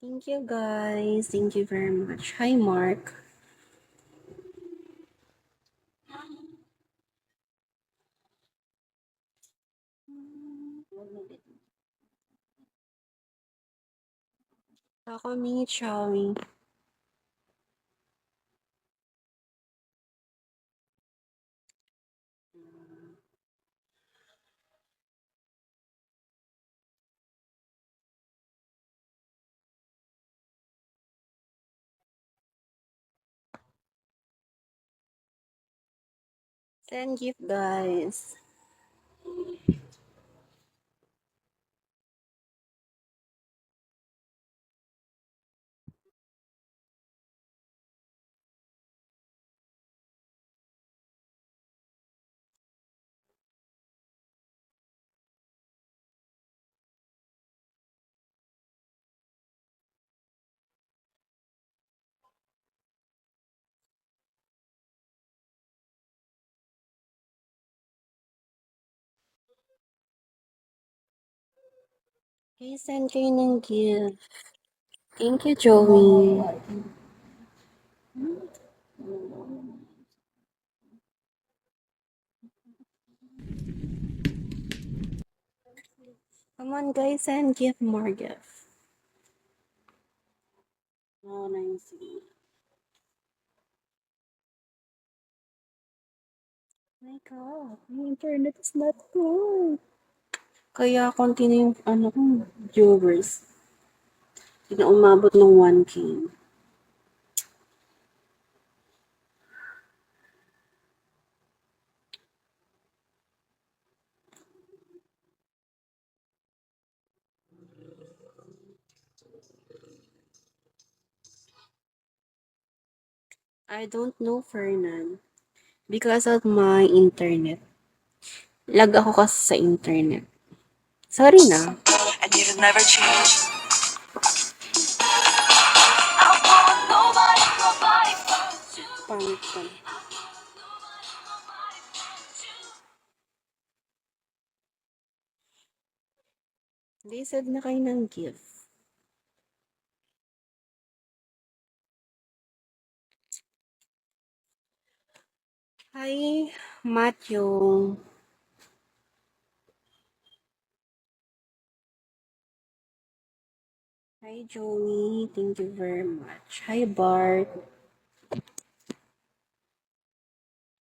Thank you guys. Thank you very much. Hi Mark. Ako mi, Xiaomi. Send gift guys. Okay, send kayo ng gift. Thank you, Joey. Come on guys, send gift, more gift. Oh, nice. My God, my internet is not good. Kaya konti na yung viewers. Hindi na umabot ng 1K. I don't know, Fernan. Because of my internet. Lag ako kasi sa internet. Sorry na. And you'll never change. Pangit ka. Lisod na kayo ng gift. Hi, Matthew. Hi, Joey. Thank you very much. Hi, Bart.